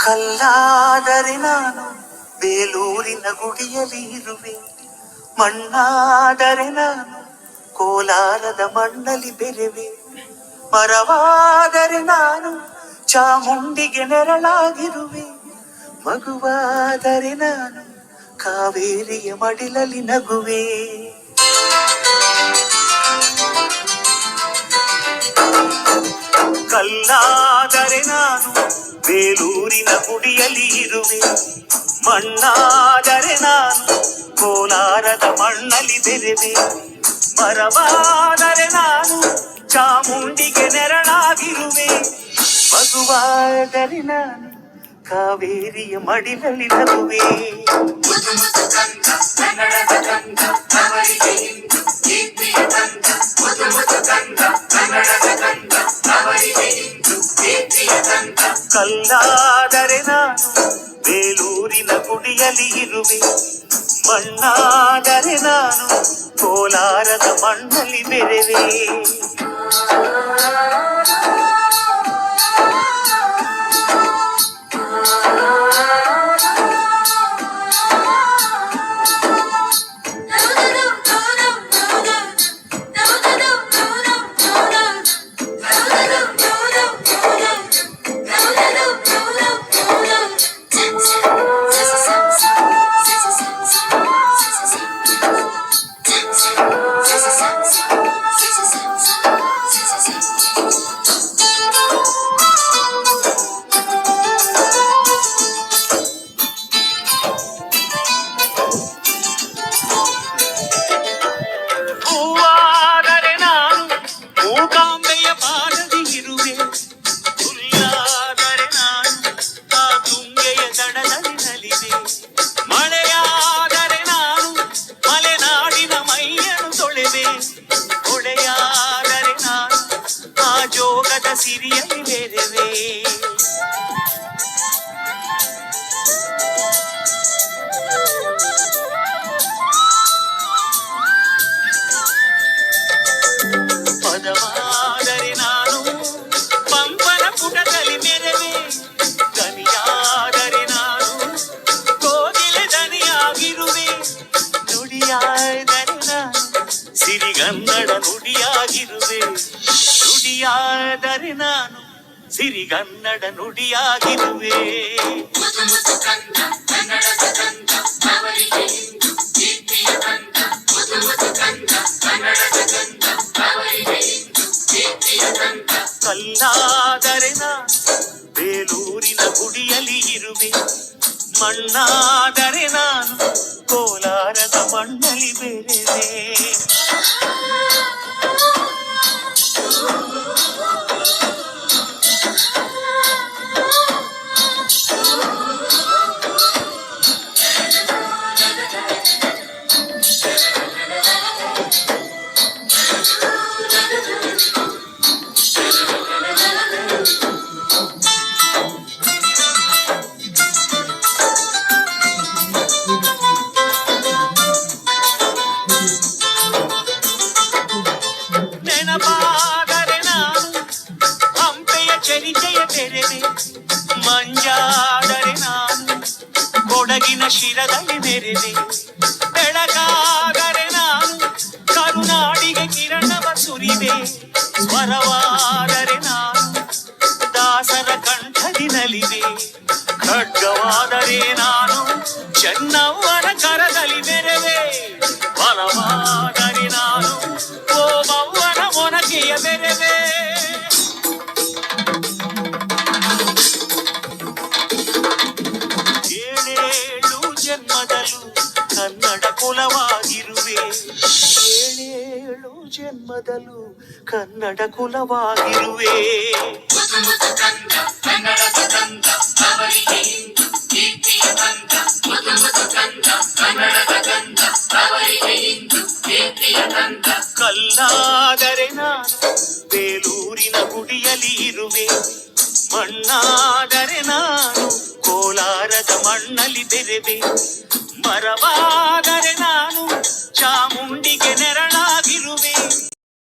ಕಲ್ಲಾದರೆ ನಾನು ಬೇಲೂರಿನ ಗುಡಿಯಲ್ಲಿ ಇರುವೆ, ಮಣ್ಣಾದರೆ ನಾನು ಕೋಲಾರದ ಮಣ್ಣಲ್ಲಿ ಬೆರೆವೆ, ಮರವಾದರೆ ನಾನು ಚಾಮುಂಡಿಗೆ ನೆರಳಾಗಿರುವೆ, ಮಗುವಾದರೆ ನಾನು ಕಾವೇರಿಯ ಮಡಿಲಲ್ಲಿ ನಗುವೆ. ಕಲ್ಲಾದರೆ ನಾನು ಬೇಲೂರಿನ ಗುಡಿಯಲ್ಲಿ ಇರುವೆ, ಮಣ್ಣಾದರೆ ನಾನು ಕೋಲಾರದ ಮಣ್ಣಲ್ಲಿ ಬೆರೆವೆ, ಮರವಾದರೆ ನಾನು ಚಾಮುಂಡಿಗೆ ನೆರಳಾಗಿರುವೆ, ಮಗುವಾದರೆ ನಾನು ಕಾವೇರಿಯ ಮಡಿಲಲ್ಲಿ ನಗುವೆ. ಕಲ್ಲಾದರೆ ನಾನು ಬೇಲೂರಿನ ಗುಡಿಯಲ್ಲಿ ಇರುವೆ, ಮಣ್ಣಾದರೆ ನಾನು ಕೋಲಾರದ ಮಣ್ಣಲ್ಲಿ ಬೆರೆವೆ. ಮೂಕಾಂಬೆಯ ಪಾದದಿ ಇರುವೆ, ಹುಲ್ಲಾದರೆ ನಾನು ಆ ತುಂಗೆಯ ದಡದಲ್ಲಿ ನಲಿವೆ, ಮಳೆಯಾದರೆ ನಾನು ಮಲೆನಾಡಿನ ಮೈಯನ್ನು ತೊಳೆವೆ, ಹೊಳೆಯಾದರೆ ನಾನು ಆ ಜೋಗದ ಸಿರಿಯಲ್ಲಿ ಬೆರೆವೆ. ಪದವಾದರೆ ನಾನು ಪಂಪನ ಪುಟದಲ್ಲಿ ಮೆರೆವೆ, ದನಿಯಾದರೆ ನಾನು ಕೋಗಿಲೆ ದನಿಯಾಗಿರುವೆ, ನುಡಿಯಾದರೆ ನಾನು ಸಿರಿಗನ್ನಡ ನುಡಿಯಾಗಿರುವೆ, ನುಡಿಯಾದರೆ ನಾನು ಸಿರಿಗನ್ನಡ ನುಡಿಯಾಗಿರುವೆ. ಕಲ್ಲಾದರೆ ನಾನು ಬೇಲೂರಿನ ಗುಡಿಯಲ್ಲಿ ಇರುವೆ, ಮಣ್ಣಾದರೆ ನಾನು ಕೋಲಾರದ ಮಣ್ಣಲ್ಲಿ ಬೆರೆವೆ. ನೆನಪಾದರೆ ನಾನು ಹಂಪೆಯ ಚರಿತೆಯ ಬೆರೆವೆ, ಮಂಜಾದರೆ ನಾನು ಕೊಡಗಿನ ಶಿರದಲ್ಲಿ ಬೆರೆವೆ, ಬೆಳಗಾದರೆ ನಾನು ಕರುನಾಡಿಗೆ ಕಿರಣವ ಸುರಿವೆ, ಸ್ವರವಾದರೆ ನಾನು ದಾಸರ ಕಂಠದಿ ನಲಿವೆ, ಖಡ್ಗವಾದರೆ ನಾನು ಚೆನ್ನವ್ವನ ಕರದಲ್ಲಿ ಬೆರೆವೆ, ಬಲವಾದರೆ ನಾನು ಓಬವ್ವನ ಮೊನಕೆಯ ಬೆರೆವೆ. ಏಳೇಳು ಜನ್ಮದಲ್ಲೂ ಕನ್ನಡ ಕುಲವಾಗಿರುವೆ, ಏಳೇಳು ಜನ್ಮದಲ್ಲೂ ಕನ್ನಡ ಕುಲವಾಗಿರುವೆ. ಕಲ್ಲಾದರೆ ನಾನು ಬೇಲೂರಿನ ಗುಡಿಯಲ್ಲಿ ಇರುವೆ, ಮಣ್ಣಾದರೆ ನಾನು ಕೋಲಾರದ ಮಣ್ಣಲ್ಲಿ ಬೆರೆವೆ, ಮರವಾದರೆ ನಾನು ಚಾಮುಂಡಿಗೆ ನೆರಳಾಗ